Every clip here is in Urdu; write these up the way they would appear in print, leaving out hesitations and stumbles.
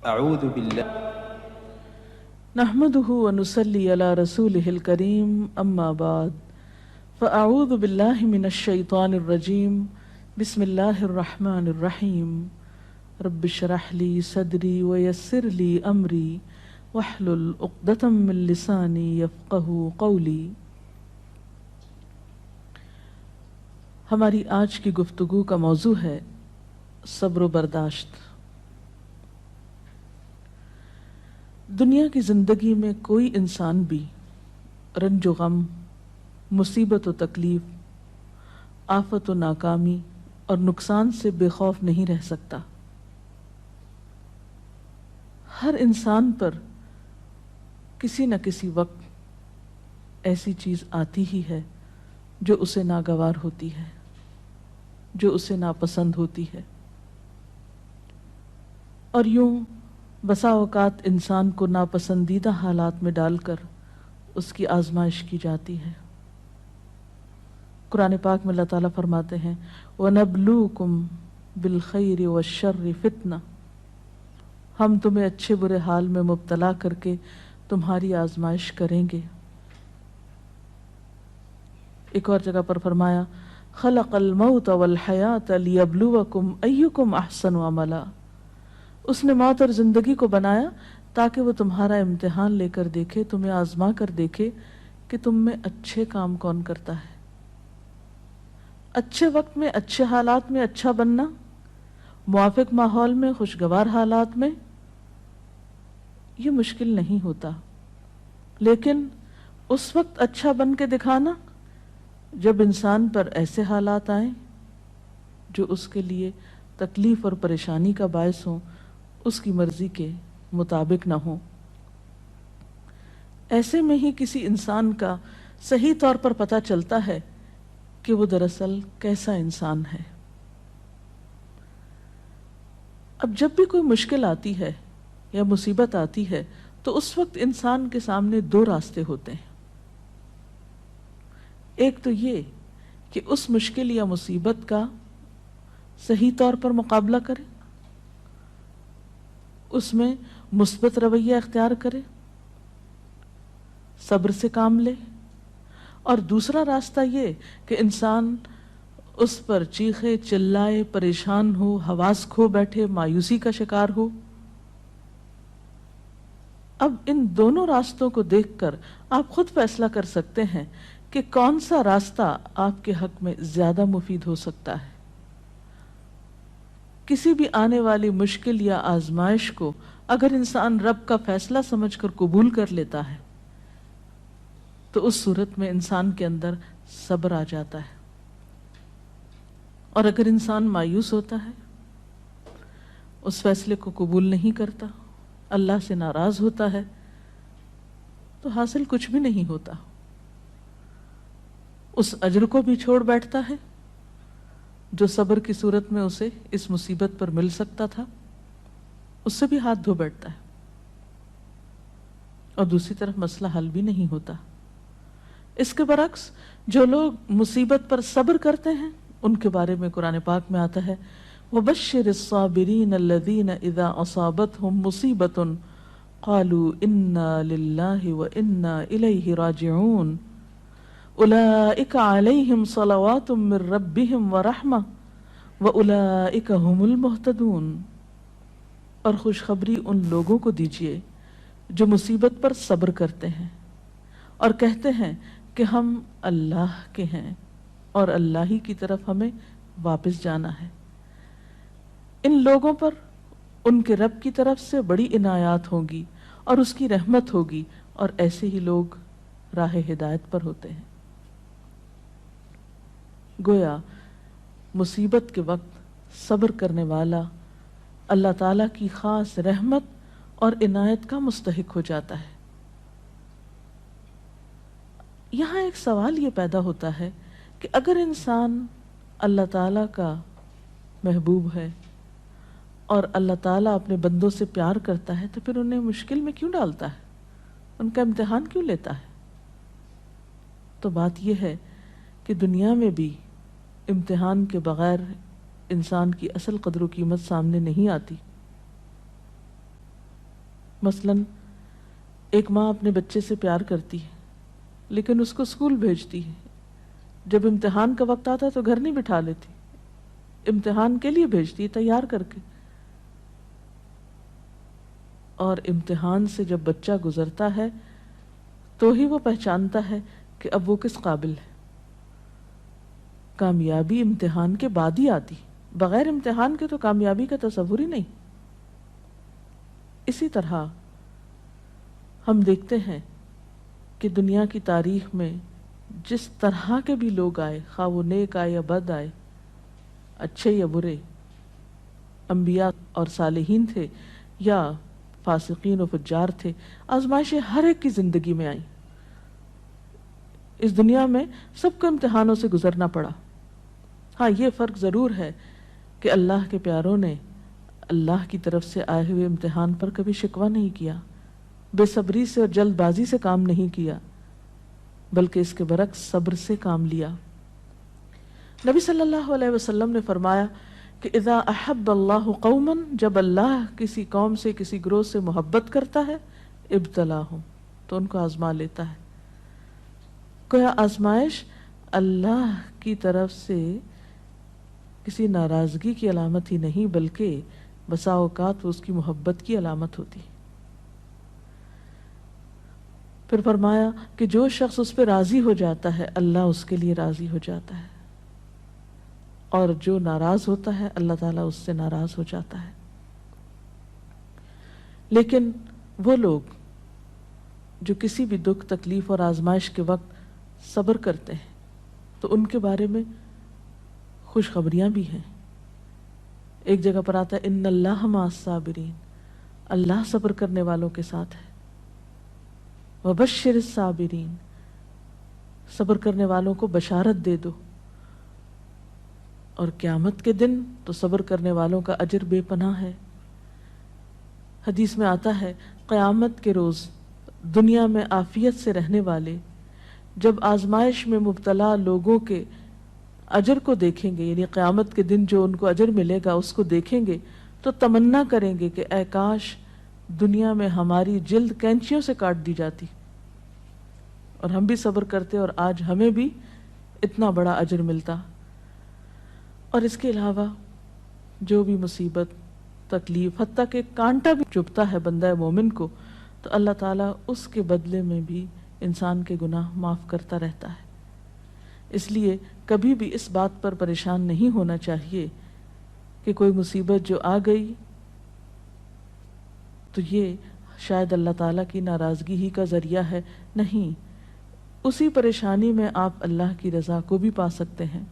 اعوذ باللہ نحمده ونصلي على رسوله الكريم اما بعد فاعوذ بالله من الشيطان الرجيم بسم الله الرحمن الرحيم رب اشرح لي صدري ويسر لي امري واحلل عقدة من لساني يفقهوا قولي۔ ہماری آج کی گفتگو کا موضوع ہے صبر و برداشت۔ دنیا کی زندگی میں کوئی انسان بھی رنج و غم، مصیبت و تکلیف، آفت و ناکامی اور نقصان سے بے خوف نہیں رہ سکتا۔ ہر انسان پر کسی نہ کسی وقت ایسی چیز آتی ہی ہے جو اسے ناگوار ہوتی ہے، جو اسے ناپسند ہوتی ہے، اور یوں بسا اوقات انسان کو ناپسندیدہ حالات میں ڈال کر اس کی آزمائش کی جاتی ہے۔ قرآن پاک میں اللہ تعالیٰ فرماتے ہیں وَنَبْلُوكُمْ بِالْخَيْرِ وَالشَّرِّ فِتْنَةً، ہم تمہیں اچھے برے حال میں مبتلا کر کے تمہاری آزمائش کریں گے۔ ایک اور جگہ پر فرمایا خَلَقَ الْمَوْتَ وَالْحَيَاةَ لِيَبْلُوَكُمْ أَيُّكُمْ أَحْسَنُ عَمَلًا، اس نے موت اور زندگی کو بنایا تاکہ وہ تمہارا امتحان لے کر دیکھے، تمہیں آزما کر دیکھے کہ تم میں اچھے کام کون کرتا ہے۔ اچھے وقت میں، اچھے حالات میں اچھا بننا، موافق ماحول میں، خوشگوار حالات میں، یہ مشکل نہیں ہوتا، لیکن اس وقت اچھا بن کے دکھانا جب انسان پر ایسے حالات آئیں جو اس کے لیے تکلیف اور پریشانی کا باعث ہوں، اس کی مرضی کے مطابق نہ ہوں۔ ایسے میں ہی کسی انسان کا صحیح طور پر پتہ چلتا ہے کہ وہ دراصل کیسا انسان ہے۔ اب جب بھی کوئی مشکل آتی ہے یا مصیبت آتی ہے تو اس وقت انسان کے سامنے دو راستے ہوتے ہیں۔ ایک تو یہ کہ اس مشکل یا مصیبت کا صحیح طور پر مقابلہ کرے، اس میں مثبت رویہ اختیار کرے، صبر سے کام لے، اور دوسرا راستہ یہ کہ انسان اس پر چیخے چلائے، پریشان ہو، حواس کھو بیٹھے، مایوسی کا شکار ہو۔ اب ان دونوں راستوں کو دیکھ کر آپ خود فیصلہ کر سکتے ہیں کہ کون سا راستہ آپ کے حق میں زیادہ مفید ہو سکتا ہے۔ کسی بھی آنے والی مشکل یا آزمائش کو اگر انسان رب کا فیصلہ سمجھ کر قبول کر لیتا ہے تو اس صورت میں انسان کے اندر صبر آ جاتا ہے، اور اگر انسان مایوس ہوتا ہے، اس فیصلے کو قبول نہیں کرتا، اللہ سے ناراض ہوتا ہے، تو حاصل کچھ بھی نہیں ہوتا، اس اجر کو بھی چھوڑ بیٹھتا ہے جو صبر کی صورت میں اسے اس مصیبت پر مل سکتا تھا، اس سے بھی ہاتھ دھو بیٹھتا ہے، اور دوسری طرف مسئلہ حل بھی نہیں ہوتا۔ اس کے برعکس جو لوگ مصیبت پر صبر کرتے ہیں ان کے بارے میں قرآن پاک میں آتا ہے وَبَشِّرِ الصَّابِرِينَ الَّذِينَ إِذَا أَصَابَتْهُمْ مُصِيبَةٌ قَالُوا إِنَّا لِلَّهِ وَإِنَّا إِلَيْهِ رَاجِعُونَ أُولَئِكَ عَلَيْهِمْ صَلَوَاتٌ مِّن رَّبِّهِمْ وَرَحْمَةٌ وَأُولَئِكَ هُمُ الْمُهْتَدُونَ، اور خوشخبری ان لوگوں کو دیجیے جو مصیبت پر صبر کرتے ہیں اور کہتے ہیں کہ ہم اللہ کے ہیں اور اللہ ہی کی طرف ہمیں واپس جانا ہے۔ ان لوگوں پر ان کے رب کی طرف سے بڑی عنایات ہوں گی اور اس کی رحمت ہوگی، اور ایسے ہی لوگ راہ ہدایت پر ہوتے ہیں۔ گویا مصیبت کے وقت صبر کرنے والا اللہ تعالیٰ کی خاص رحمت اور عنایت کا مستحق ہو جاتا ہے۔ یہاں ایک سوال یہ پیدا ہوتا ہے کہ اگر انسان اللہ تعالیٰ کا محبوب ہے اور اللہ تعالیٰ اپنے بندوں سے پیار کرتا ہے تو پھر انہیں مشکل میں کیوں ڈالتا ہے، ان کا امتحان کیوں لیتا ہے؟ تو بات یہ ہے کہ دنیا میں بھی امتحان کے بغیر انسان کی اصل قدر و قیمت سامنے نہیں آتی۔ مثلاً ایک ماں اپنے بچے سے پیار کرتی ہے لیکن اس کو اسکول بھیجتی ہے، جب امتحان کا وقت آتا ہے تو گھر نہیں بٹھا لیتی، امتحان کے لیے بھیجتی ہے تیار کر کے، اور امتحان سے جب بچہ گزرتا ہے تو ہی وہ پہچانتا ہے کہ اب وہ کس قابل ہے۔ کامیابی امتحان کے بعد ہی آتی، بغیر امتحان کے تو کامیابی کا تصور ہی نہیں۔ اسی طرح ہم دیکھتے ہیں کہ دنیا کی تاریخ میں جس طرح کے بھی لوگ آئے، خواہ وہ نیک آئے یا بد آئے، اچھے یا برے، انبیاء اور صالحین تھے یا فاسقین و فجار تھے، آزمائشیں ہر ایک کی زندگی میں آئیں۔ اس دنیا میں سب کو امتحانوں سے گزرنا پڑا۔ ہاں، یہ فرق ضرور ہے کہ اللہ کے پیاروں نے اللہ کی طرف سے آئے ہوئے امتحان پر کبھی شکوہ نہیں کیا، بے صبری سے اور جلد بازی سے کام نہیں کیا، بلکہ اس کے برعکس صبر سے کام لیا۔ نبی صلی اللہ علیہ وسلم نے فرمایا کہ اذا احب اللہ قوما، جب اللہ کسی قوم سے، کسی گروہ سے محبت کرتا ہے، ابتلاہم، تو ان کو آزما لیتا ہے۔ گویا آزمائش اللہ کی طرف سے کسی ناراضگی کی علامت ہی نہیں، بلکہ بسا اوقات وہ اس کی محبت کی علامت ہوتی۔ پھر فرمایا کہ جو شخص اس پہ راضی ہو جاتا ہے اللہ اس کے لیے راضی ہو جاتا ہے، اور جو ناراض ہوتا ہے اللہ تعالیٰ اس سے ناراض ہو جاتا ہے۔ لیکن وہ لوگ جو کسی بھی دکھ، تکلیف اور آزمائش کے وقت صبر کرتے ہیں تو ان کے بارے میں خوشخبریاں بھی ہیں۔ ایک جگہ پر آتا ہے ان اللہ مع الصابرین، اللہ صبر کرنے والوں کے ساتھ ہے۔ وبشر الصابرین، صبر کرنے والوں کو بشارت دے دو، اور قیامت کے دن تو صبر کرنے والوں کا اجر بے پناہ ہے۔ حدیث میں آتا ہے قیامت کے روز دنیا میں عافیت سے رہنے والے جب آزمائش میں مبتلا لوگوں کے اجر کو دیکھیں گے، یعنی قیامت کے دن جو ان کو اجر ملے گا اس کو دیکھیں گے تو تمنا کریں گے کہ اے کاش دنیا میں ہماری جلد کینچیوں سے کاٹ دی جاتی اور ہم بھی صبر کرتے اور آج ہمیں بھی اتنا بڑا اجر ملتا۔ اور اس کے علاوہ جو بھی مصیبت، تکلیف، حتیٰ کہ کانٹا بھی چبھتا ہے بندہ مومن کو، تو اللہ تعالیٰ اس کے بدلے میں بھی انسان کے گناہ معاف کرتا رہتا ہے۔ اس لیے کبھی بھی اس بات پر پریشان نہیں ہونا چاہیے کہ کوئی مصیبت جو آ گئی تو یہ شاید اللہ تعالیٰ کی ناراضگی ہی کا ذریعہ ہے، نہیں، اسی پریشانی میں آپ اللہ کی رضا کو بھی پا سکتے ہیں۔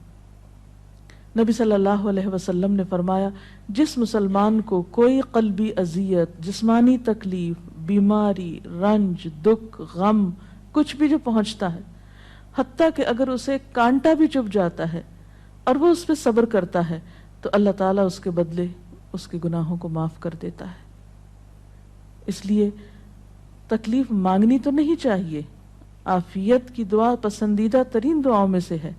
نبی صلی اللہ علیہ وسلم نے فرمایا جس مسلمان کو کوئی قلبی اذیت، جسمانی تکلیف، بیماری، رنج، دکھ، غم، کچھ بھی جو پہنچتا ہے، حتیٰ کہ اگر اسے کانٹا بھی چبھ جاتا ہے اور وہ اس پہ صبر کرتا ہے تو اللہ تعالیٰ اس کے بدلے اس کے گناہوں کو معاف کر دیتا ہے۔ اس لیے تکلیف مانگنی تو نہیں چاہیے، عافیت کی دعا پسندیدہ ترین دعاؤں میں سے ہے،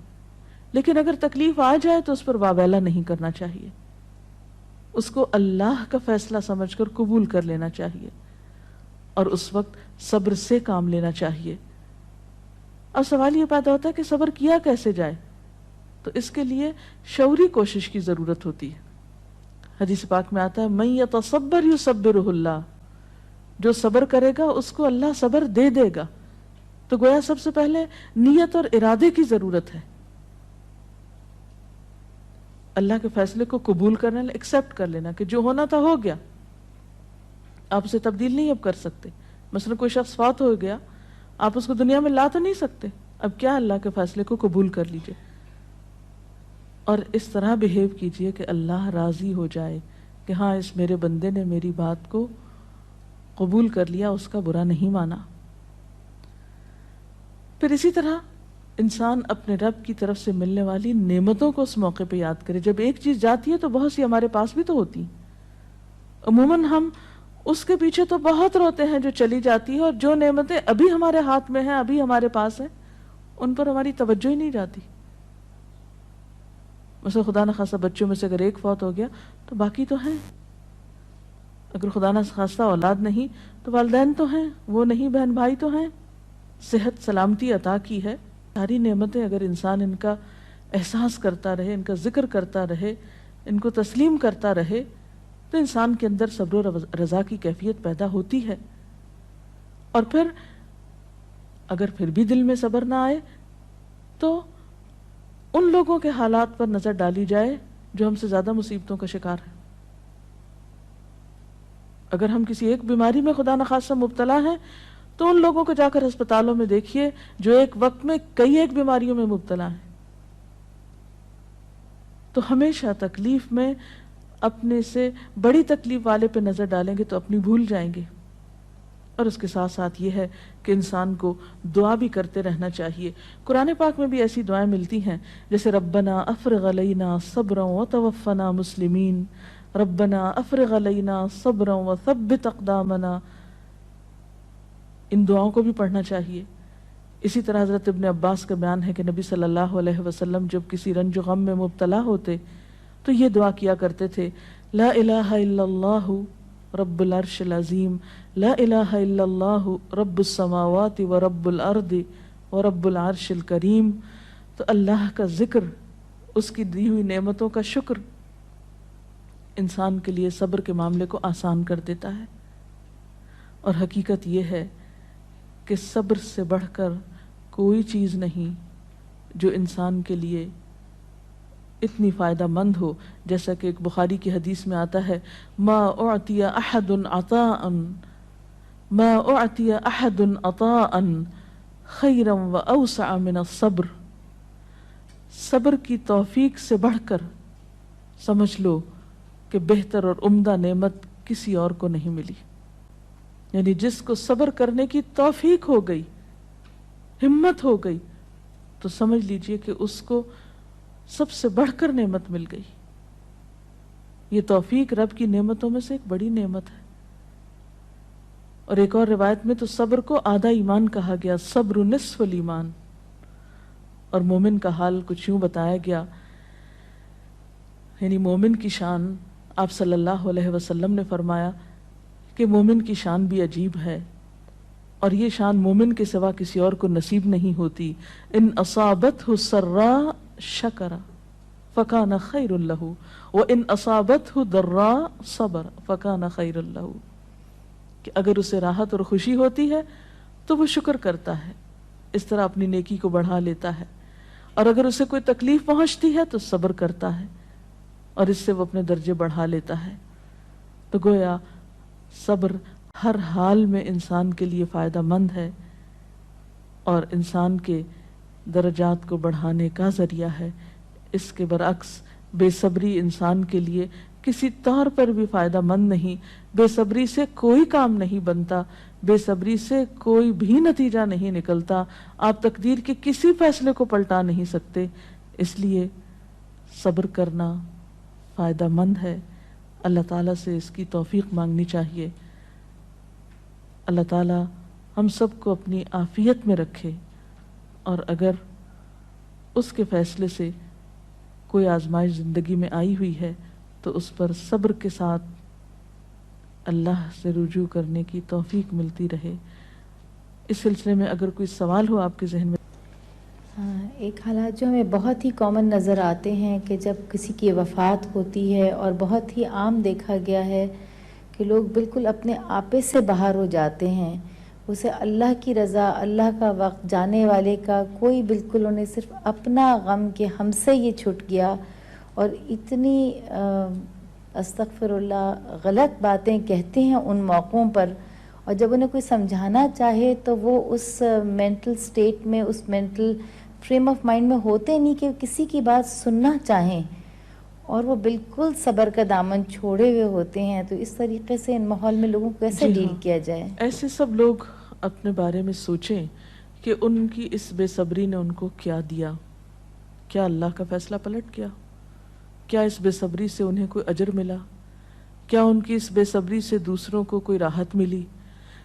لیکن اگر تکلیف آ جائے تو اس پر واویلا نہیں کرنا چاہیے، اس کو اللہ کا فیصلہ سمجھ کر قبول کر لینا چاہیے اور اس وقت صبر سے کام لینا چاہیے۔ اب سوال یہ پیدا ہوتا ہے کہ صبر کیا کیسے جائے؟ تو اس کے لیے شعوری کوشش کی ضرورت ہوتی ہے۔ حدیث پاک میں آتا ہے من یتصبر یصبرہ اللہ، جو صبر کرے گا اس کو اللہ صبر دے دے گا۔ تو گویا سب سے پہلے نیت اور ارادے کی ضرورت ہے، اللہ کے فیصلے کو قبول کرنا، ایکسپٹ کر لینا کہ جو ہونا تھا ہو گیا، آپ اسے تبدیل نہیں اب کر سکتے۔ مثلا کوئی شخص فوت ہو گیا، آپ اس کو دنیا میں لا تو نہیں سکتے، اب کیا اللہ کے فیصلے کو قبول کر لیجئے اور اس طرح بہیو کیجئے کہ اللہ راضی ہو جائے کہ ہاں اس میرے بندے نے میری بات کو قبول کر لیا، اس کا برا نہیں مانا۔ پھر اسی طرح انسان اپنے رب کی طرف سے ملنے والی نعمتوں کو اس موقع پہ یاد کرے۔ جب ایک چیز جاتی ہے تو بہت سی ہمارے پاس بھی تو ہوتی ہیں، عموماً ہم اس کے پیچھے تو بہت روتے ہیں جو چلی جاتی ہے، اور جو نعمتیں ابھی ہمارے ہاتھ میں ہیں، ابھی ہمارے پاس ہیں، ان پر ہماری توجہ ہی نہیں جاتی۔ مثلا خدا نخواستہ بچوں میں سے اگر ایک فوت ہو گیا تو باقی تو ہیں۔ اگر خدا نہ خواستہ اولاد نہیں تو والدین تو ہیں، وہ نہیں بہن بھائی تو ہیں، صحت سلامتی عطا کی ہے، ساری نعمتیں اگر انسان ان کا احساس کرتا رہے، ان کا ذکر کرتا رہے، ان کو تسلیم کرتا رہے، تو انسان کے اندر صبر و رضا کی کیفیت پیدا ہوتی ہے۔ اور پھر اگر پھر بھی دل میں صبر نہ آئے تو ان لوگوں کے حالات پر نظر ڈالی جائے جو ہم سے زیادہ مصیبتوں کا شکار ہیں۔ اگر ہم کسی ایک بیماری میں خدا نخواستہ مبتلا ہیں تو ان لوگوں کو جا کر ہسپتالوں میں دیکھیے جو ایک وقت میں کئی ایک بیماریوں میں مبتلا ہیں۔ تو ہمیشہ تکلیف میں اپنے سے بڑی تکلیف والے پہ نظر ڈالیں گے تو اپنی بھول جائیں گے۔ اور اس کے ساتھ ساتھ یہ ہے کہ انسان کو دعا بھی کرتے رہنا چاہیے۔ قرآن پاک میں بھی ایسی دعائیں ملتی ہیں جیسے ربنا افرغ علینا صبرا وتوفنا مسلمین، ربنا افرغ علینا صبرا وثبت اقدامنا، ان دعاؤں کو بھی پڑھنا چاہیے۔ اسی طرح حضرت ابن عباس کا بیان ہے کہ نبی صلی اللہ علیہ وسلم جب کسی رنج و غم میں مبتلا ہوتے تو یہ دعا کیا کرتے تھے، لا الہ الا اللہ رب العرش العظیم، لا الہ الا اللہ رب السماوات و رب الارض و رب العرش الکریم۔ تو اللہ کا ذکر، اس کی دی ہوئی نعمتوں کا شکر انسان کے لیے صبر کے معاملے کو آسان کر دیتا ہے۔ اور حقیقت یہ ہے کہ صبر سے بڑھ کر کوئی چیز نہیں جو انسان کے لیے اتنی فائدہ مند ہو، جیسا کہ ایک بخاری کی حدیث میں آتا ہے، ما اعطی احد عطاء ما اعطی احد عطاء خیرا واوسع من الصبر۔ صبر کی توفیق سے بڑھ کر سمجھ لو کہ بہتر اور عمدہ نعمت کسی اور کو نہیں ملی۔ یعنی جس کو صبر کرنے کی توفیق ہو گئی، ہمت ہو گئی، تو سمجھ لیجئے کہ اس کو سب سے بڑھ کر نعمت مل گئی۔ یہ توفیق رب کی نعمتوں میں سے ایک بڑی نعمت ہے۔ اور ایک اور روایت میں تو صبر کو آدھا ایمان کہا گیا، صبر نصف الایمان۔ اور مومن کا حال کچھ یوں بتایا گیا، یعنی مومن کی شان، آپ صلی اللہ علیہ وسلم نے فرمایا کہ مومن کی شان بھی عجیب ہے، اور یہ شان مومن کے سوا کسی اور کو نصیب نہیں ہوتی۔ ان اصابتہ سراء شکر فکان خیر لہ وان اصابتہ ضراء صبر فکان خیر لہ، کہ اگر اسے راحت اور خوشی ہوتی ہے تو وہ شکر کرتا ہے، اس طرح اپنی نیکی کو بڑھا لیتا ہے، اور اگر اسے کوئی تکلیف پہنچتی ہے تو صبر کرتا ہے، اور اس سے وہ اپنے درجے بڑھا لیتا ہے۔ تو گویا صبر ہر حال میں انسان کے لیے فائدہ مند ہے اور انسان کے درجات کو بڑھانے کا ذریعہ ہے۔ اس کے برعکس بے صبری انسان کے لیے کسی طور پر بھی فائدہ مند نہیں۔ بے صبری سے کوئی کام نہیں بنتا، بے صبری سے کوئی بھی نتیجہ نہیں نکلتا، آپ تقدیر کے کسی فیصلے کو پلٹا نہیں سکتے۔ اس لیے صبر کرنا فائدہ مند ہے۔ اللہ تعالیٰ سے اس کی توفیق مانگنی چاہیے۔ اللہ تعالیٰ ہم سب کو اپنی عافیت میں رکھے، اور اگر اس کے فیصلے سے کوئی آزمائش زندگی میں آئی ہوئی ہے تو اس پر صبر کے ساتھ اللہ سے رجوع کرنے کی توفیق ملتی رہے۔ اس سلسلے میں اگر کوئی سوال ہو آپ کے ذہن میں۔ ایک حالات جو ہمیں بہت ہی کامن نظر آتے ہیں کہ جب کسی کی وفات ہوتی ہے، اور بہت ہی عام دیکھا گیا ہے کہ لوگ بالکل اپنے آپے سے باہر ہو جاتے ہیں، اسے اللہ کی رضا، اللہ کا وقت، جانے والے کا کوئی بالکل انہیں صرف اپنا غم کہ ہم سے یہ چھٹ گیا، اور اتنی استغفر اللہ غلط باتیں کہتے ہیں ان موقعوں پر، اور جب انہیں کوئی سمجھانا چاہے تو وہ اس مینٹل سٹیٹ میں، اس مینٹل فریم آف مائنڈ میں ہوتے نہیں کہ کسی کی بات سننا چاہیں، اور وہ بالکل صبر کا دامن چھوڑے ہوئے ہوتے ہیں۔ تو اس طریقے سے ان ماحول میں لوگوں کو کیسے ڈیل کیا جائے؟ ایسے سب لوگ اپنے بارے میں سوچیں کہ ان کی اس بے صبری نے ان کو کیا دیا، کیا اللہ کا فیصلہ پلٹ گیا؟ کیا اس بے صبری سے انہیں کوئی اجر ملا؟ کیا ان کی اس بے صبری سے دوسروں کو کوئی راحت ملی؟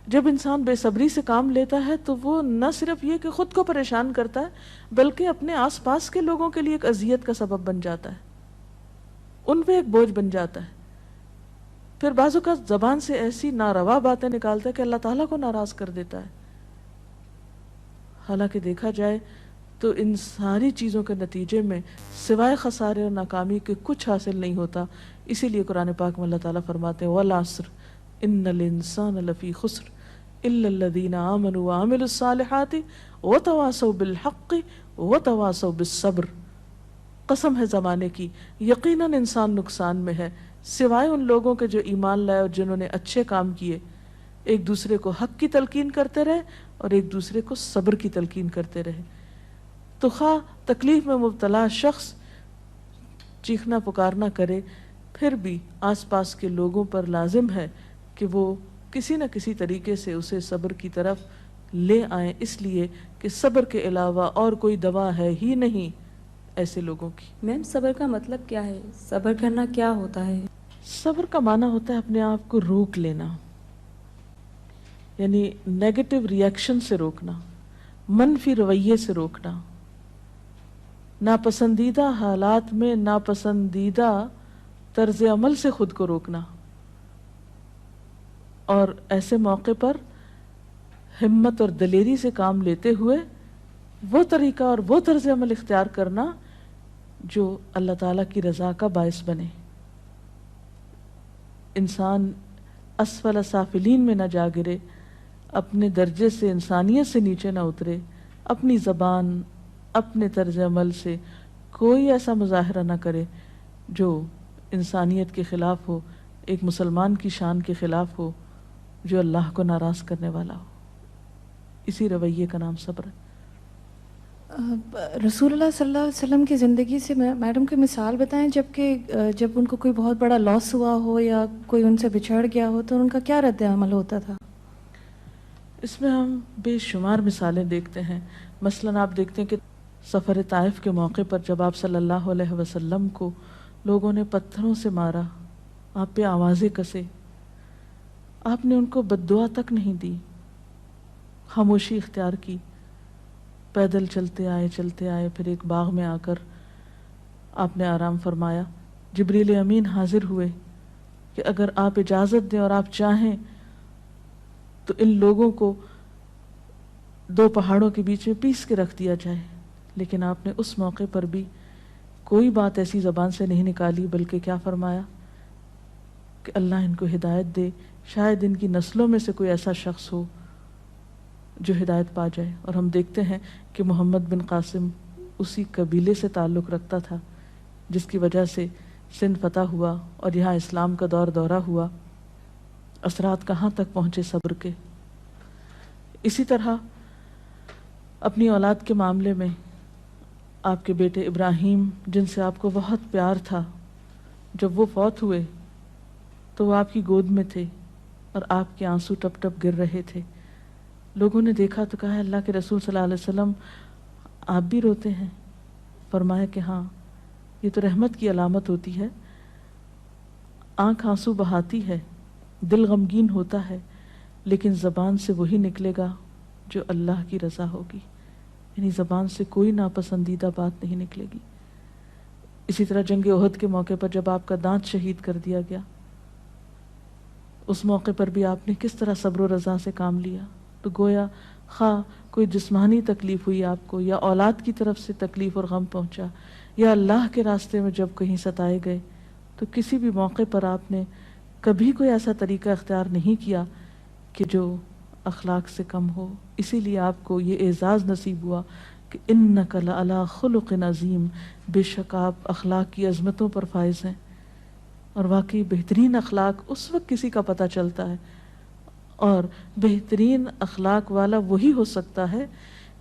جب انسان بے صبری سے کام لیتا ہے تو وہ نہ صرف یہ کہ خود کو پریشان کرتا ہے بلکہ اپنے آس پاس کے لوگوں کے لیے ایک اذیت کا سبب بن جاتا ہے، ان پہ ایک بوجھ بن جاتا ہے۔ پھر بعض اوقات زبان سے ایسی ناروا باتیں نکالتا ہے کہ اللہ تعالیٰ کو ناراض کر دیتا ہے. حالانکہ دیکھا جائے تو ان ساری چیزوں کے نتیجے میں سوائے خسارے اور ناکامی کے کچھ حاصل نہیں ہوتا. اسی لیے قرآن پاک میں اللہ تعالیٰ فرماتے ہیں وَالْعَصْرِ إِنَّ الْإِنسَانَ لَفِي خُسْرٍ إِلَّا الَّذِينَ آمَنُوا وَعَمِلُوا الصَّالِحَاتِ وَتَوَاصَوْا بِالْحَقِّ وَتَوَاصَوْا بِالصَّبْرِ. قسم ہے زمانے کی، یقیناً انسان نقصان میں ہے سوائے ان لوگوں کے جو ایمان لائے اور جنہوں نے اچھے کام کیے، ایک دوسرے کو حق کی تلقین کرتے رہے اور ایک دوسرے کو صبر کی تلقین کرتے رہے. تو خواہ تکلیف میں مبتلا شخص چیخنا پکارنا کرے، پھر بھی آس پاس کے لوگوں پر لازم ہے کہ وہ کسی نہ کسی طریقے سے اسے صبر کی طرف لے آئیں، اس لیے کہ صبر کے علاوہ اور کوئی دوا ہے ہی نہیں ایسے لوگوں کی. میم صبر کا مطلب کیا ہے؟ صبر کرنا کیا ہوتا ہے؟ صبر کا معنی ہوتا ہے اپنے آپ کو روک لینا، یعنی نیگیٹو ریئیکشن سے روکنا، منفی رویے سے روکنا، ناپسندیدہ حالات میں ناپسندیدہ طرز عمل سے خود کو روکنا، اور ایسے موقع پر ہمت اور دلیری سے کام لیتے ہوئے وہ طریقہ اور وہ طرز عمل اختیار کرنا جو اللہ تعالیٰ کی رضا کا باعث بنے. انسان اسفل سافلین میں نہ جا گرے، اپنے درجے سے انسانیت سے نیچے نہ اترے، اپنی زبان اپنے طرز عمل سے کوئی ایسا مظاہرہ نہ کرے جو انسانیت کے خلاف ہو، ایک مسلمان کی شان کے خلاف ہو، جو اللہ کو ناراض کرنے والا ہو. اسی رویے کا نام صبر ہے. رسول اللہ صلی اللہ علیہ وسلم کی زندگی سے میڈم کی مثال بتائیں، جب ان کو کوئی بہت بڑا لاس ہوا ہو یا کوئی ان سے بچھڑ گیا ہو تو ان کا کیا رد عمل ہوتا تھا؟ اس میں ہم بے شمار مثالیں دیکھتے ہیں. مثلاً آپ دیکھتے ہیں کہ سفر طائف کے موقع پر جب آپ صلی اللہ علیہ وسلم کو لوگوں نے پتھروں سے مارا، آپ پہ آوازیں کسے، آپ نے ان کو بد دعا تک نہیں دی، خاموشی اختیار کی، پیدل چلتے آئے، پھر ایک باغ میں آ کر آپ نے آرام فرمایا. جبریل امین حاضر ہوئے کہ اگر آپ اجازت دیں اور آپ چاہیں تو ان لوگوں کو دو پہاڑوں کے بیچ میں پیس کے رکھ دیا جائے. لیکن آپ نے اس موقع پر بھی کوئی بات ایسی زبان سے نہیں نکالی، بلکہ کیا فرمایا کہ اللہ ان کو ہدایت دے، شاید ان کی نسلوں میں سے کوئی ایسا شخص ہو جو ہدایت پا جائے. اور ہم دیکھتے ہیں کہ محمد بن قاسم اسی قبیلے سے تعلق رکھتا تھا جس کی وجہ سے سندھ فتح ہوا اور یہاں اسلام کا دورہ ہوا. اثرات کہاں تک پہنچے صبر کے. اسی طرح اپنی اولاد کے معاملے میں آپ کے بیٹے ابراہیم، جن سے آپ کو بہت پیار تھا، جب وہ فوت ہوئے تو وہ آپ کی گود میں تھے اور آپ کے آنسو ٹپ ٹپ گر رہے تھے. لوگوں نے دیکھا تو کہا اللہ کے رسول صلی اللہ علیہ وسلم آپ بھی روتے ہیں؟ فرمایا کہ ہاں، یہ تو رحمت کی علامت ہوتی ہے. آنکھ آنسو بہاتی ہے، دل غمگین ہوتا ہے، لیکن زبان سے وہی نکلے گا جو اللہ کی رضا ہوگی، یعنی زبان سے کوئی ناپسندیدہ بات نہیں نکلے گی. اسی طرح جنگ احد کے موقع پر جب آپ کا دانت شہید کر دیا گیا، اس موقع پر بھی آپ نے کس طرح صبر و رضا سے کام لیا. تو گویا خواہ کوئی جسمانی تکلیف ہوئی آپ کو، یا اولاد کی طرف سے تکلیف اور غم پہنچا، یا اللہ کے راستے میں جب کہیں ستائے گئے، تو کسی بھی موقع پر آپ نے کبھی کوئی ایسا طریقہ اختیار نہیں کیا کہ جو اخلاق سے کم ہو. اسی لیے آپ کو یہ اعزاز نصیب ہوا کہ انک لعلی خلق عظیم، بے شک آپ اخلاق کی عظمتوں پر فائز ہیں. اور واقعی بہترین اخلاق اس وقت کسی کا پتہ چلتا ہے، اور بہترین اخلاق والا وہی ہو سکتا ہے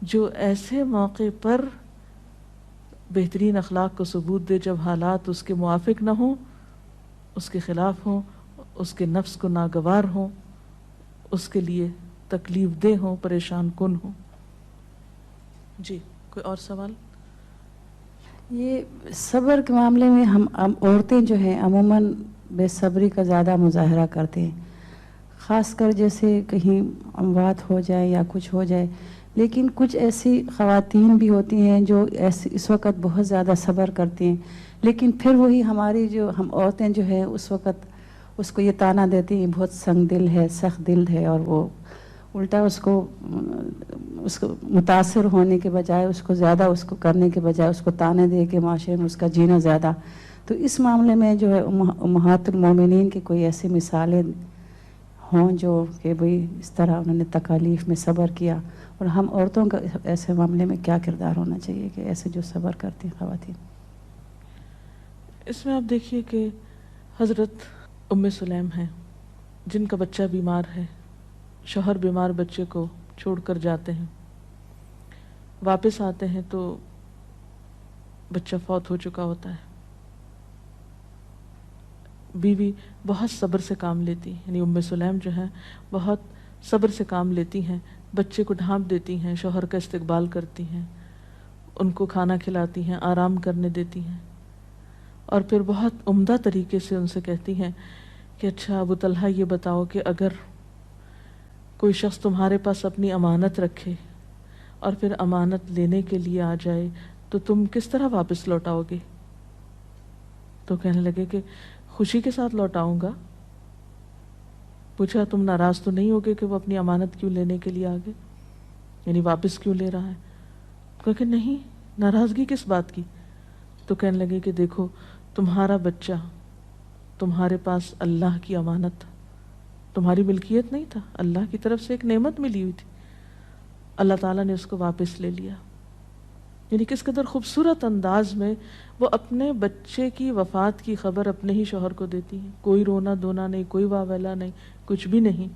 جو ایسے موقع پر بہترین اخلاق کو ثبوت دے جب حالات اس کے موافق نہ ہوں، اس کے خلاف ہوں، اس کے نفس کو ناگوار ہوں، اس کے لیے تکلیف دہ ہوں، پریشان کن ہوں. جی کوئی اور سوال؟ یہ صبر کے معاملے میں ہم عورتیں جو ہیں عموماً بے صبری کا زیادہ مظاہرہ کرتے ہیں، خاص کر جیسے کہیں اموات ہو جائے یا کچھ ہو جائے. لیکن کچھ ایسی خواتین بھی ہوتی ہیں جو اس وقت بہت زیادہ صبر کرتی ہیں، لیکن پھر وہی ہماری جو ہم عورتیں جو ہیں اس وقت اس کو یہ تانا دیتی ہیں بہت سنگ دل ہے، سخت دل ہے، اور وہ الٹا اس کو متاثر ہونے کے بجائے، اس کو زیادہ اس کو کرنے کے بجائے اس کو تانے دے کے معاشرے میں اس کا جینا زیادہ. تو اس معاملے میں جو ہے امہات المومنین کی کوئی ایسی مثالیں ہوں جو کہ بھئی اس طرح انہوں نے تکالیف میں صبر کیا، اور ہم عورتوں کا ایسے معاملے میں کیا کردار ہونا چاہیے کہ ایسے جو صبر کرتی ہیں خواتین؟ اس میں آپ دیکھیے کہ حضرت ام سلیم ہیں جن کا بچہ بیمار ہے، شوہر بیمار بچے کو چھوڑ کر جاتے ہیں، واپس آتے ہیں تو بچہ فوت ہو چکا ہوتا ہے. بیوی بہت صبر سے کام لیتی، یعنی ام سلیم جو ہے بہت صبر سے کام لیتی ہیں، بچے کو ڈھانپ دیتی ہیں، شوہر کا استقبال کرتی ہیں، ان کو کھانا کھلاتی ہیں، آرام کرنے دیتی ہیں، اور پھر بہت عمدہ طریقے سے ان سے کہتی ہیں کہ اچھا ابو طلحہ یہ بتاؤ کہ اگر کوئی شخص تمہارے پاس اپنی امانت رکھے اور پھر امانت لینے کے لیے آ جائے تو تم کس طرح واپس لوٹاؤ گے؟ تو کہنے لگے کہ خوشی کے ساتھ لوٹاؤں گا. پوچھا تم ناراض تو نہیں ہوگے کہ وہ اپنی امانت کیوں لینے کے لیے آگے، یعنی واپس کیوں لے رہا ہے؟ کہا کہ نہیں، ناراضگی کس بات کی؟ تو کہنے لگے کہ دیکھو تمہارا بچہ تمہارے پاس اللہ کی امانت، تمہاری ملکیت نہیں تھا، اللہ کی طرف سے ایک نعمت ملی ہوئی تھی، اللہ تعالیٰ نے اس کو واپس لے لیا. یعنی کس قدر خوبصورت انداز میں وہ اپنے بچے کی وفات کی خبر اپنے ہی شوہر کو دیتی ہیں، کوئی رونا دھونا نہیں، کوئی واویلا نہیں، کچھ بھی نہیں.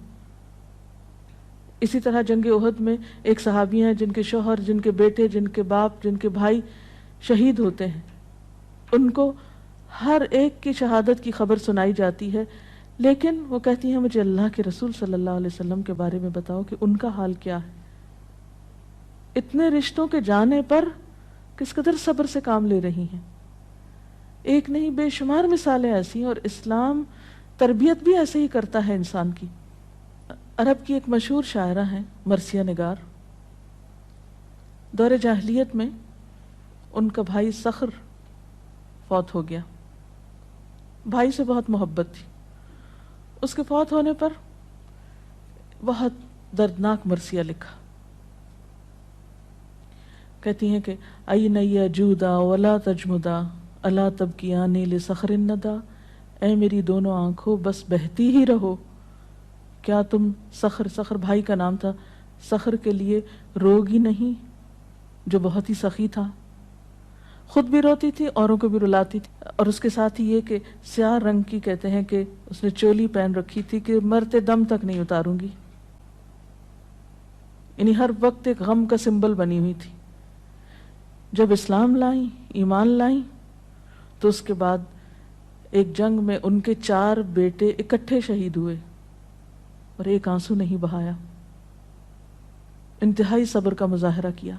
اسی طرح جنگ احد میں ایک صحابی ہیں جن کے شوہر، جن کے بیٹے، جن کے باپ، جن کے بھائی شہید ہوتے ہیں، ان کو ہر ایک کی شہادت کی خبر سنائی جاتی ہے، لیکن وہ کہتی ہیں مجھے اللہ کے رسول صلی اللہ علیہ وسلم کے بارے میں بتاؤ کہ ان کا حال کیا ہے. اتنے رشتوں کے جانے پر کس قدر صبر سے کام لے رہی ہیں. ایک نہیں بے شمار مثالیں ایسی ہیں، اور اسلام تربیت بھی ایسے ہی کرتا ہے انسان کی. عرب کی ایک مشہور شاعرہ ہیں مرثیہ نگار. دور جاہلیت میں ان کا بھائی صخر فوت ہو گیا، بھائی سے بہت محبت تھی. اس کے فوت ہونے پر بہت دردناک مرثیہ لکھا. کہتی ہیں کہ این یجودا ولا تجمدا الا تبکیانی لصخر الندى، اے میری دونوں آنکھوں بس بہتی ہی رہو، کیا تم صخر بھائی کا نام تھا، صخر کے لیے روگ ہی نہیں جو بہت ہی سخی تھا، خود بھی روتی تھی، اوروں کو بھی رلاتی تھی. اور اس کے ساتھ ہی یہ کہ سیاہ رنگ کی کہتے ہیں کہ اس نے چولی پہن رکھی تھی کہ مرتے دم تک نہیں اتاروں گی، یعنی ہر وقت ایک غم کا سمبل بنی ہوئی تھی. جب اسلام لائیں، ایمان لائیں، تو اس کے بعد ایک جنگ میں ان کے 4 بیٹے اکٹھے شہید ہوئے اور ایک آنسو نہیں بہایا. انتہائی صبر کا مظاہرہ کیا.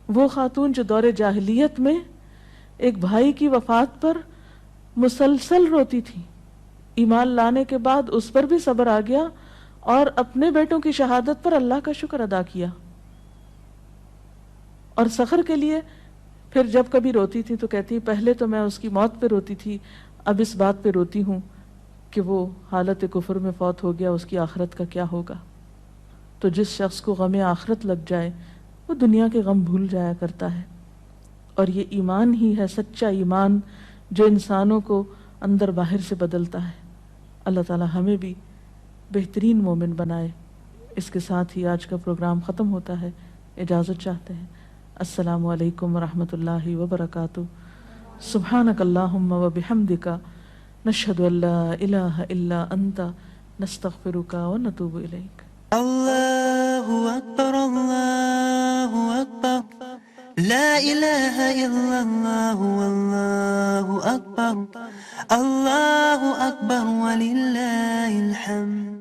وہ خاتون جو دور جاہلیت میں ایک بھائی کی وفات پر مسلسل روتی تھی، ایمان لانے کے بعد اس پر بھی صبر آ گیا اور اپنے بیٹوں کی شہادت پر اللہ کا شکر ادا کیا. اور صخر کے لیے پھر جب کبھی روتی تھی تو کہتی پہلے تو میں اس کی موت پہ روتی تھی، اب اس بات پہ روتی ہوں کہ وہ حالت کفر میں فوت ہو گیا، اس کی آخرت کا کیا ہوگا. تو جس شخص کو غم آخرت لگ جائے وہ دنیا کے غم بھول جایا کرتا ہے. اور یہ ایمان ہی ہے، سچا ایمان، جو انسانوں کو اندر باہر سے بدلتا ہے. اللہ تعالی ہمیں بھی بہترین مومن بنائے. اس کے ساتھ ہی آج کا پروگرام ختم ہوتا ہے. اجازت چاہتے ہیں. السلام علیکم ورحمۃ اللہ وبرکاتہ. سبحانک اللہم وبحمدک، نشہد ان لا الہ الا انت، نستغفرک ونتوب الیک. اللہ اکبر اللہ اکبر، لا الہ الا اللہ واللہ اکبر، اللہ اکبر وللہ الحمد.